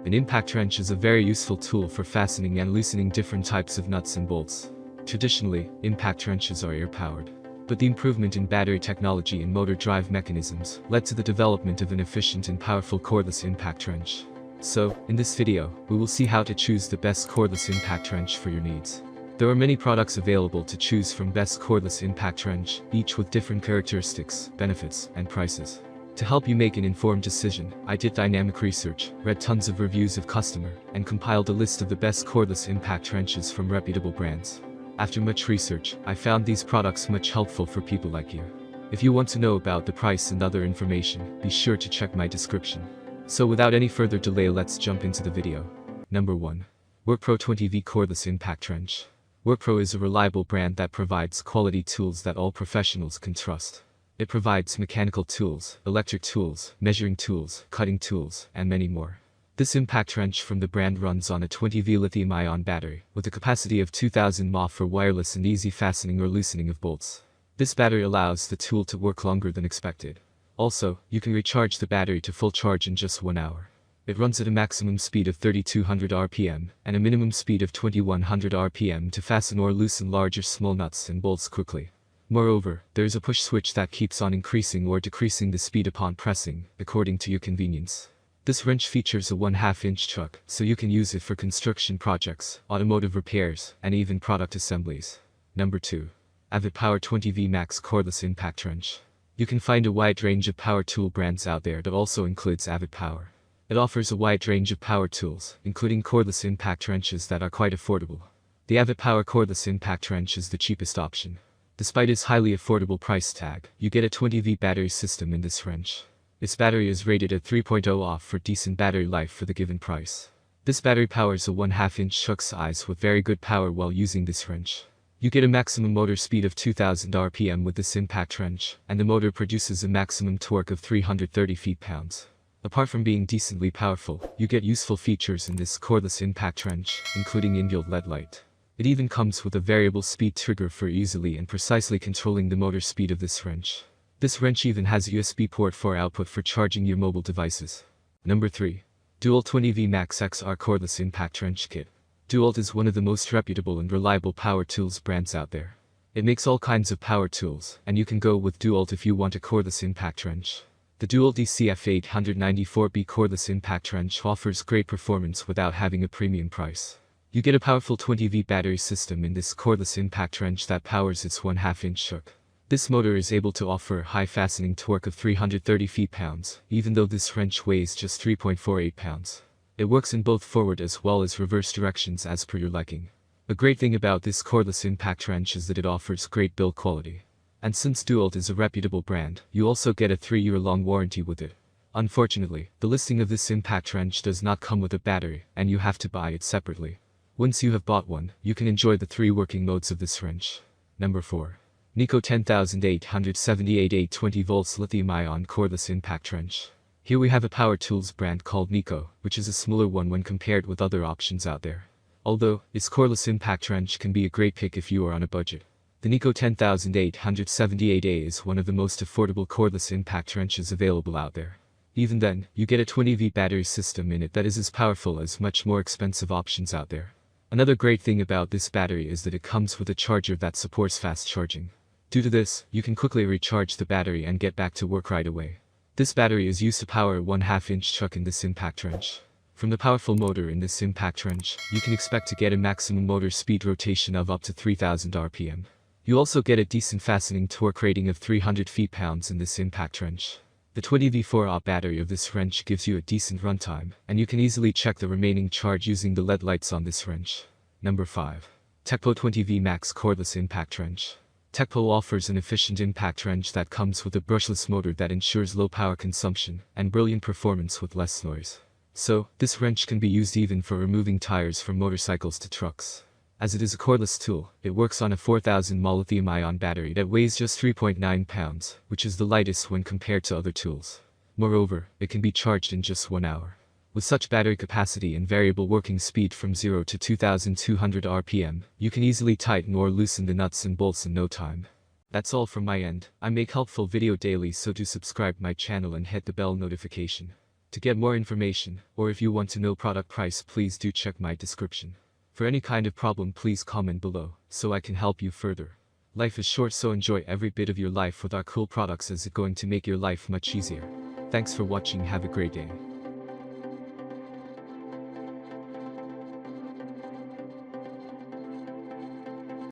An impact wrench is a very useful tool for fastening and loosening different types of nuts and bolts. Traditionally, impact wrenches are air-powered. But the improvement in battery technology and motor drive mechanisms led to the development of an efficient and powerful cordless impact wrench. So, in this video, we will see how to choose the best cordless impact wrench for your needs. There are many products available to choose from best cordless impact wrench, each with different characteristics, benefits, and prices. To help you make an informed decision, I did dynamic research, read tons of reviews of customer, and compiled a list of the best cordless impact wrenches from reputable brands. After much research, I found these products much helpful for people like you. If you want to know about the price and other information, be sure to check my description. So without any further delay, let's jump into the video. Number 1. WorkPro 20V Cordless Impact Wrench. WorkPro is a reliable brand that provides quality tools that all professionals can trust. It provides mechanical tools, electric tools, measuring tools, cutting tools, and many more. This impact wrench from the brand runs on a 20V lithium-ion battery, with a capacity of 2000 mAh for wireless and easy fastening or loosening of bolts. This battery allows the tool to work longer than expected. Also, you can recharge the battery to full charge in just 1 hour. It runs at a maximum speed of 3200 RPM, and a minimum speed of 2100 RPM to fasten or loosen large or small nuts and bolts quickly. Moreover, there is a push switch that keeps on increasing or decreasing the speed upon pressing, according to your convenience. This wrench features a 1/2 inch chuck, so you can use it for construction projects, automotive repairs, and even product assemblies. Number 2. Avid Power 20V Max Cordless Impact Wrench. You can find a wide range of power tool brands out there that also includes Avid Power. It offers a wide range of power tools, including cordless impact wrenches that are quite affordable. The Avid Power Cordless Impact Wrench is the cheapest option. Despite its highly affordable price tag, you get a 20V battery system in this wrench. Its battery is rated at 3.0 off for decent battery life for the given price. This battery powers a 1/2 inch chuck size with very good power while using this wrench. You get a maximum motor speed of 2000 RPM with this impact wrench, and the motor produces a maximum torque of 330 feet-pounds. Apart from being decently powerful, you get useful features in this cordless impact wrench, including inbuilt LED light. It even comes with a variable speed trigger for easily and precisely controlling the motor speed of this wrench. This wrench even has a USB port for output for charging your mobile devices. Number 3. DeWalt 20V Max XR Cordless Impact Wrench Kit. DeWalt is one of the most reputable and reliable power tools brands out there. It makes all kinds of power tools, and you can go with DeWalt if you want a cordless impact wrench. The DeWalt DCF 894B Cordless Impact Wrench offers great performance without having a premium price. You get a powerful 20V battery system in this cordless impact wrench that powers its 1/2 inch chuck. This motor is able to offer a high fastening torque of 330 feet-pounds, even though this wrench weighs just 3.48 pounds. It works in both forward as well as reverse directions as per your liking. A great thing about this cordless impact wrench is that it offers great build quality. And since DeWalt is a reputable brand, you also get a 3-year-long warranty with it. Unfortunately, the listing of this impact wrench does not come with a battery, and you have to buy it separately. Once you have bought one, you can enjoy the 3 working modes of this wrench. Number 4. Nico 10878 820 volts lithium-ion cordless impact wrench. Here we have a power tools brand called Nico, which is a smaller one when compared with other options out there. Although, its cordless impact wrench can be a great pick if you are on a budget. The Nico 10878A is one of the most affordable cordless impact wrenches available out there. Even then, you get a 20V battery system in it that is as powerful as much more expensive options out there. Another great thing about this battery is that it comes with a charger that supports fast charging. Due to this, you can quickly recharge the battery and get back to work right away. This battery is used to power a 1/2 inch chuck in this impact wrench. From the powerful motor in this impact wrench, you can expect to get a maximum motor speed rotation of up to 3000 RPM. You also get a decent fastening torque rating of 300 feet-pounds in this impact wrench. The 20V 4Ah battery of this wrench gives you a decent runtime, and you can easily check the remaining charge using the LED lights on this wrench. Number 5. Tekpo 20V Max Cordless Impact Wrench. Tekpo offers an efficient impact wrench that comes with a brushless motor that ensures low power consumption and brilliant performance with less noise. So, this wrench can be used even for removing tires from motorcycles to trucks. As it is a cordless tool, it works on a 4000 mAh lithium-ion battery that weighs just 3.9 pounds, which is the lightest when compared to other tools. Moreover, it can be charged in just 1 hour. With such battery capacity and variable working speed from 0 to 2200 RPM, you can easily tighten or loosen the nuts and bolts in no time. That's all from my end. I make helpful video daily, so do subscribe my channel and hit the bell notification. To get more information, or if you want to know product price, please do check my description. For any kind of problem, please comment below, so I can help you further. Life is short, so enjoy every bit of your life with our cool products, as it's going to make your life much easier. Thanks for watching, have a great day.